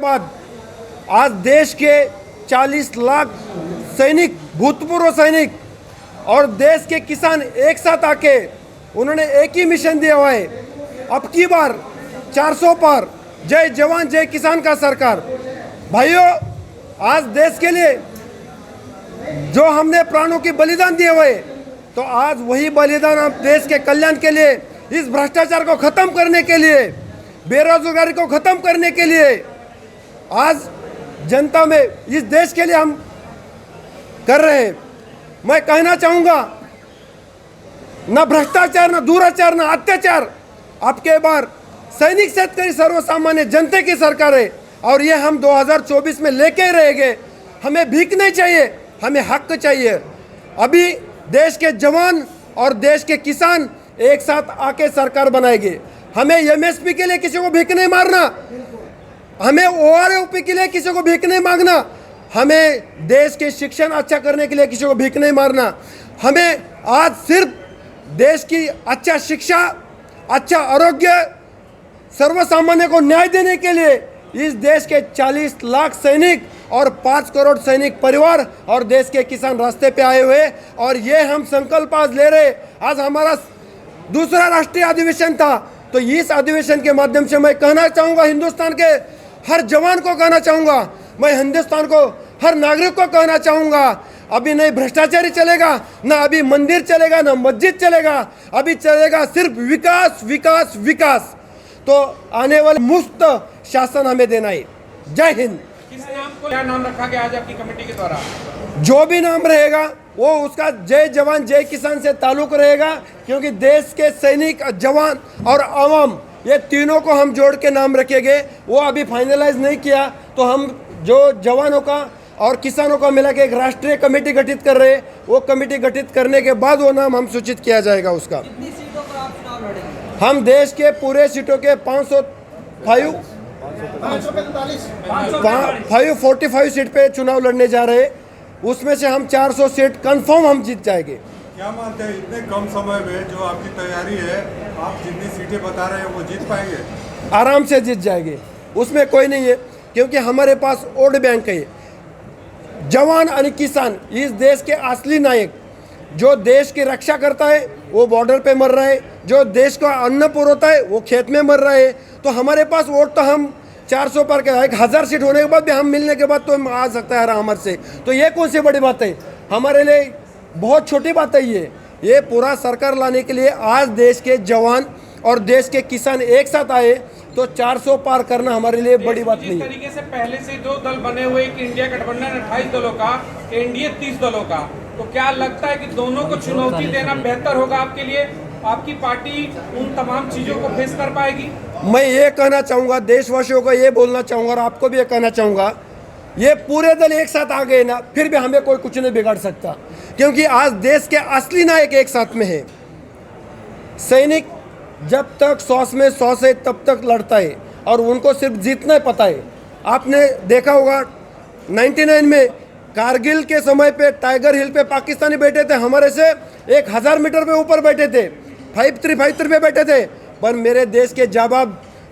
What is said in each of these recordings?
बाद आज देश के 40 लाख सैनिक, भूतपूर्व सैनिक और देश के किसान एक साथ आके उन्होंने एक ही मिशन दिया हुआ है। अब की बार 400 पार, जय जवान जय किसान का सरकार। भाइयों, आज देश के लिए जो हमने प्राणों की बलिदान दिए हुए, तो आज वही बलिदान हम देश के कल्याण के लिए, इस भ्रष्टाचार को खत्म करने के लिए, बेरोजगारी को खत्म करने के लिए, आज जनता में इस देश के लिए हम कर रहे हैं। मैं कहना चाहूँगा, न भ्रष्टाचार, न दुराचार, न अत्याचार, आपके बार सैनिक शेतकरी सर्वसामान्य जनता की सरकार है और ये हम 2024 में लेके ही रहेंगे। हमें भीख नहीं चाहिए, हमें हक चाहिए। अभी देश के जवान और देश के किसान एक साथ आके सरकार बनाएंगे। हमें एमएसपी के लिए किसी को भीख नहीं मारना, हमें ओआरओपी के लिए किसी को भीख नहीं मांगना, हमें देश के शिक्षण अच्छा करने के लिए किसी को भीख नहीं मारना। हमें आज सिर्फ देश की अच्छा शिक्षा, अच्छा आरोग्य, सर्वसामान्य को न्याय देने के लिए इस देश के 40 लाख सैनिक और 5 करोड़ सैनिक परिवार और देश के किसान रास्ते पे आए हुए, और ये हम संकल्प आज ले रहे। आज हमारा दूसरा राष्ट्रीय अधिवेशन था, तो इस अधिवेशन के माध्यम से मैं कहना चाहूँगा, हिंदुस्तान के हर जवान को कहना चाहूँगा, मैं हिंदुस्तान को हर नागरिक को कहना चाहूँगा, अभी नहीं भ्रष्टाचारी चलेगा, ना अभी मंदिर चलेगा, ना मस्जिद चलेगा, अभी चलेगा सिर्फ विकास विकास विकास। तो आने वाले मुफ्त शासन हमें देना है। जय हिंद। किस नाम को, क्या नाम रखा गया आज आपकी कमेटी के द्वारा? जो भी नाम रहेगा वो उसका जय जवान जय किसान से ताल्लुक रहेगा, क्योंकि देश के सैनिक, जवान और आवाम, ये तीनों को हम जोड़ के नाम रखेंगे। वो अभी फाइनलाइज नहीं किया, तो हम जो जवानों का और किसानों का मिला के एक राष्ट्रीय कमेटी गठित कर रहे हैं। वो कमेटी गठित करने के बाद वो नाम हम सूचित किया जाएगा उसका। कितनी सीटों पर आप चुनाव लड़ेंगे? हम देश के पूरे सीटों के 545 सीट पे चुनाव लड़ने जा रहे हैं। उसमें से हम 400 सीट कंफर्म हम जीत जाएंगे। क्या मानते हैं इतने कम समय में जो आपकी तैयारी है, आप जितनी सीटें बता रहे हैं वो जीत पाएंगे? आराम से जीत जाएंगे, उसमें कोई नहीं है, क्योंकि हमारे पास वोट बैंक है। जवान और किसान इस देश के असली नायक, जो देश की रक्षा करता है वो बॉर्डर पे मर रहा है, जो देश का अन्न पुरोता है वो खेत में मर रहा है। तो हमारे पास वोट तो हम 400 पर के 1000 सीट होने के बाद भी हम मिलने के बाद तो हम आ सकता है आराम से। तो ये कौन सी बड़ी बात है? हमारे लिए बहुत छोटी बात है ये पूरा सरकार लाने के लिए आज देश के जवान और देश के किसान एक साथ आए, तो 400 पार करना हमारे लिए बड़ी बात नहीं है। जिस तरीके से पहले से दो दल बने हुए कि इंडिया गठबंधन 28 दलों का, एनडीए 30 दलों का, तो क्या लगता है कि दोनों को चुनौती देना बेहतर होगा आपके लिए? आपकी पार्टी उन तमाम चीजों को फेस कर पाएगी? मैं ये कहना चाहूँगा, देशवासियों को ये बोलना चाहूँगा और आपको भी ये कहना चाहूँगा, ये पूरे दल एक साथ आ गए ना, फिर भी हमें कोई कुछ नहीं बिगाड़ सकता, क्योंकि आज देश के असली नायक एक साथ में है। सैनिक जब तक सॉस में सॉस है तब तक लड़ता है और उनको सिर्फ जीतना ही पता है। आपने देखा होगा 99 में कारगिल के समय पे टाइगर हिल पे पाकिस्तानी बैठे थे, हमारे से 1000 मीटर पे ऊपर बैठे थे, 5353 पे बैठे थे, पर मेरे देश के जाबाज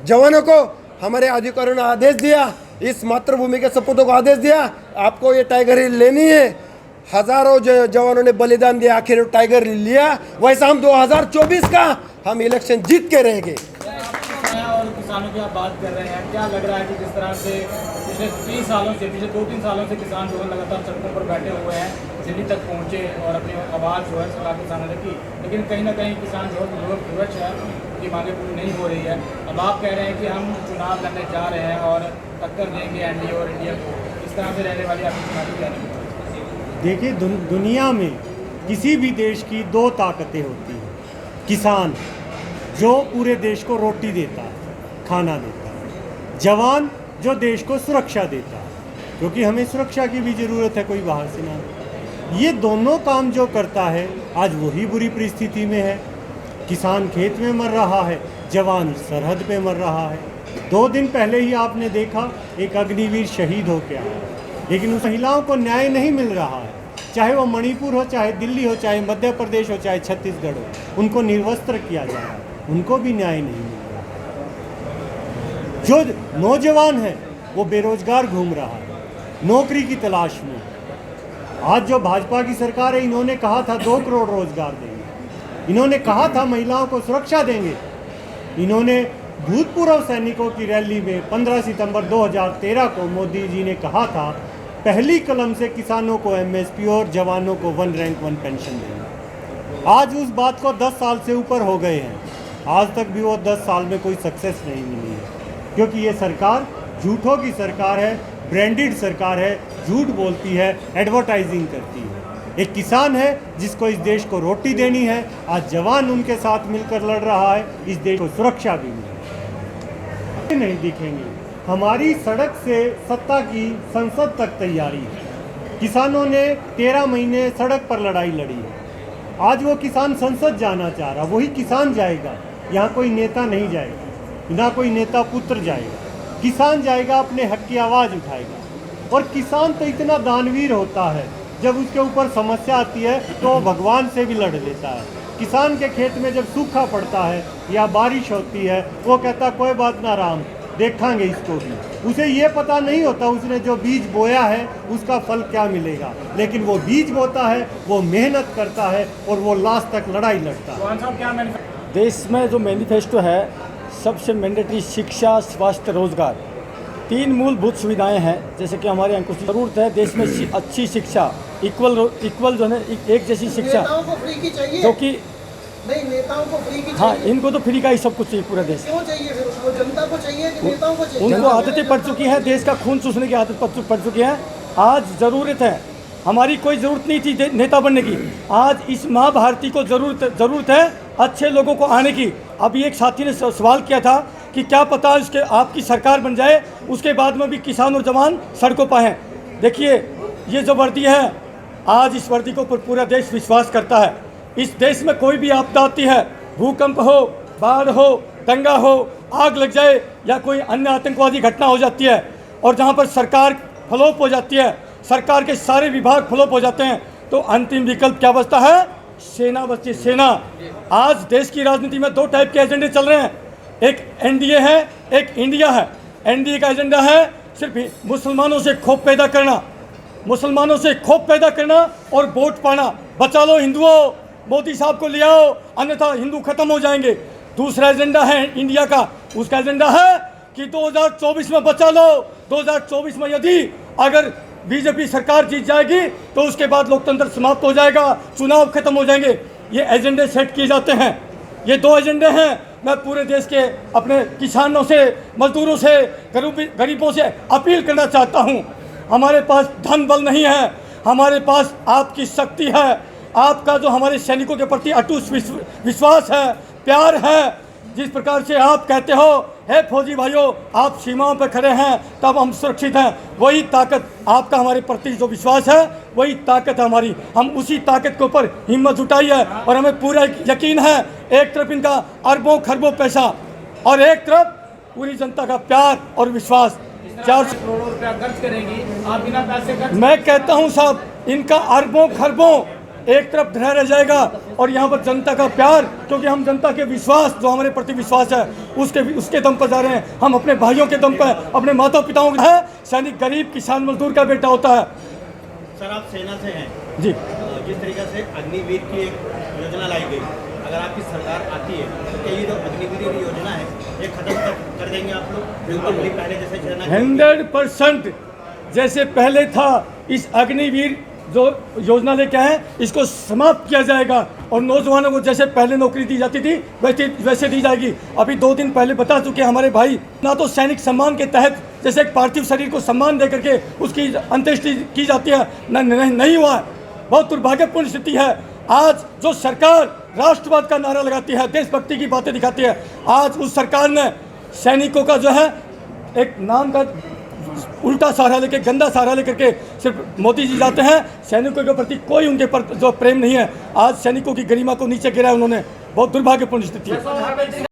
जवानों को हमारे अधिकारियों ने आदेश दिया, इस मातृभूमि के सपूतों को आदेश दिया, आपको ये टाइगर हिल लेनी है। हजारों जवानों ने बलिदान दिया, आखिर टाइगर हिल लिया। वैसा हम 2024 का हम इलेक्शन जीत के रहेंगे। और किसानों की आप बात कर रहे हैं, क्या लग रहा है कि जिस तरह से पिछले 3 सालों से, पिछले 2-3 सालों से किसान जो है लगातार सड़कों पर बैठे हुए हैं, दिल्ली तक पहुंचे और अपनी आवाज़ जो है सरकार के सामने रखी, लेकिन कहीं ना कहीं किसान जो है विवश है, उनकी मांगें पूरी नहीं हो रही है। अब आप कह रहे हैं कि हम चुनाव लड़ने जा रहे हैं और टक्कर देंगे एनडीए और इंडिया को, इस तरह से रहने वाली आपकी चुनावी तैयारी? देखिए, दुनिया में किसी भी देश की 2 ताकतें होती हैं। किसान जो पूरे देश को रोटी देता है, खाना देता है, जवान जो देश को सुरक्षा देता है, क्योंकि हमें सुरक्षा की भी ज़रूरत है, कोई बाहर से ना। ये दोनों काम जो करता है, आज वही बुरी परिस्थिति में है। किसान खेत में मर रहा है, जवान सरहद पे मर रहा है। 2 दिन पहले ही आपने देखा एक अग्निवीर शहीद हो के आया, लेकिन उस महिलाओं को न्याय नहीं मिल रहा है, चाहे वो मणिपुर हो, चाहे दिल्ली हो, चाहे मध्य प्रदेश हो, चाहे छत्तीसगढ़ हो, उनको निर्वस्त्र किया जा रहा है, उनको भी न्याय नहीं मिल रहा है। जो नौजवान हैं वो बेरोजगार घूम रहा है नौकरी की तलाश में। आज जो भाजपा की सरकार है, इन्होंने कहा था 2 करोड़ रोजगार देंगे, इन्होंने कहा था महिलाओं को सुरक्षा देंगे। इन्होंने भूतपूर्व सैनिकों की रैली में 15 सितंबर 2013 को मोदी जी ने कहा था पहली कलम से किसानों को एमएसपी और जवानों को 1 रैंक 1 पेंशन देंगे। आज उस बात को 10 साल से ऊपर हो गए हैं, आज तक भी वो 10 साल में कोई सक्सेस नहीं मिली है, क्योंकि ये सरकार झूठों की सरकार है, ब्रांडेड सरकार है, झूठ बोलती है, एडवर्टाइजिंग करती है। एक किसान है जिसको इस देश को रोटी देनी है, आज जवान उनके साथ मिलकर लड़ रहा है, इस देश को सुरक्षा भी मिले नहीं दिखेंगे। हमारी सड़क से सत्ता की संसद तक तैयारी है। किसानों ने 13 महीने सड़क पर लड़ाई लड़ी है, आज वो किसान संसद जाना चाह रहा, वही किसान जाएगा, यहाँ कोई नेता नहीं जाएगा, ना कोई नेता पुत्र जाएगा, किसान जाएगा, अपने हक की आवाज़ उठाएगा। और किसान तो इतना दानवीर होता है, जब उसके ऊपर समस्या आती है तो वो भगवान से भी लड़ लेता है। किसान के खेत में जब सूखा पड़ता है या बारिश होती है, वो कहता कोई बात ना राम, देखेंगे इसको भी। उसे ये पता नहीं होता उसने जो बीज बोया है उसका फल क्या मिलेगा, लेकिन वो बीज बोता है, वो मेहनत करता है और वो लास्ट तक लड़ाई लड़ता है। देश में जो मैनिफेस्टो है, सबसे मैंडेटरी शिक्षा, स्वास्थ्य, रोजगार, 3 मूलभूत सुविधाएं हैं। जैसे कि हमारे अंकुश जरूरत है देश में अच्छी शिक्षा, इक्वल जो है एक जैसी शिक्षा, नेताओं को फ्री की चाहिए, जो कि नहीं नेताओं को फ्री की हाँ, चाहिए। इनको तो फ्री का ही सब कुछ चाहिए पूरा देश। क्यों चाहिए फिर उसको? जनता को चाहिए कि नेताओं को चाहिए? उनको आदतें पड़ चुकी हैं, देश का खून चूसने की आदत पड़ चुकी है। आज ज़रूरत है, हमारी कोई ज़रूरत नहीं थी नेता बनने की, आज इस महाभारती को ज़रूरत है अच्छे लोगों को आने की। अभी एक साथी ने सवाल किया था कि क्या पता इसके आपकी सरकार बन जाए, उसके बाद में भी किसान और जवान सड़कों पर हैं। देखिए, ये जो वर्दी है, आज इस वर्दी को पूरा देश विश्वास करता है। इस देश में कोई भी आपदा आती है, भूकंप हो, बाढ़ हो, दंगा हो, आग लग जाए या कोई अन्य आतंकवादी घटना हो जाती है, और जहाँ पर सरकार फ्लॉप हो जाती है, सरकार के सारे विभाग फ्लॉप हो जाते हैं, तो अंतिम विकल्प क्या बचता है? सेना बचती है, सेना। आज देश की राजनीति में 2 टाइप के एजेंडे चल रहे हैं, एक एनडीए है, एक इंडिया है। एनडीए का एजेंडा है सिर्फ मुसलमानों से खौफ पैदा करना, मुसलमानों से खौफ पैदा करना और वोट पाना। बचा लो हिंदुओं, मोदी साहब को ले आओ, अन्यथा हिंदू खत्म हो जाएंगे। दूसरा एजेंडा है इंडिया का, उसका एजेंडा है कि 2024 में बचा लो। 2024 में यदि अगर बीजेपी सरकार जीत जाएगी तो उसके बाद लोकतंत्र समाप्त हो जाएगा, चुनाव खत्म हो जाएंगे। ये एजेंडे सेट किए जाते हैं, ये 2 एजेंडे हैं। मैं पूरे देश के अपने किसानों से, मजदूरों से, गरीबों से अपील करना चाहता हूँ, हमारे पास धन बल नहीं है, हमारे पास आपकी शक्ति है, आपका जो हमारे सैनिकों के प्रति अटूट विश्वास है, प्यार है। जिस प्रकार से आप कहते हो, हे फौजी भाइयों आप सीमाओं पर खड़े हैं तब हम सुरक्षित हैं, वही ताकत आपका हमारे प्रति जो विश्वास है वही ताकत है हमारी। हम उसी ताकत के ऊपर हिम्मत जुटाई है और हमें पूरा यकीन है, एक तरफ इनका अरबों खरबों पैसा और एक तरफ पूरी जनता का प्यार और विश्वास। 400 करोड़ रुपया खर्च करेंगी, आप बिना पैसे खर्च। मैं कहता हूं साहब, इनका अरबों खरबों एक तरफ धरा रह जाएगा और यहाँ पर जनता का प्यार, क्योंकि हम जनता के विश्वास जो हमारे प्रति विश्वास है उसके दम पर जा रहे हैं। हम अपने भाइयों के दम पर, अपने माता पिताओं का है, सैनिक गरीब किसान मजदूर का बेटा होता है। सर आप सेना से हैं जी, जिस तरीके से अग्निवीर की एक योजना लाई गई, अगर आपकी सरकार आती है तो क्या ये जो अग्निवीर योजना है ये खत्म कर देंगे आप लोग? बिल्कुल नहीं, पहले जैसे सेना 100% जैसे पहले था, इस अग्निवीर जो योजना लेके आए इसको समाप्त किया जाएगा और नौजवानों को जैसे पहले नौकरी दी जाती थी वैसे दी जाएगी। अभी 2 दिन पहले बता चुके हमारे भाई, ना तो सैनिक सम्मान के तहत जैसे एक पार्थिव शरीर को सम्मान दे करके उसकी अंत्येष्टि की जाती है, नहीं हुआ है। बहुत दुर्भाग्यपूर्ण स्थिति है। आज जो सरकार राष्ट्रवाद का नारा लगाती है, देशभक्ति की बातें दिखाती है, आज उस सरकार ने सैनिकों का जो है एक नाम का उल्टा सहारा लेके, गंदा सहारा लेकर के सिर्फ मोदी जी जाते हैं, सैनिकों के प्रति कोई उनके पर जो प्रेम नहीं है। आज सैनिकों की गरिमा को नीचे गिराया उन्होंने, बहुत दुर्भाग्यपूर्ण स्थिति है।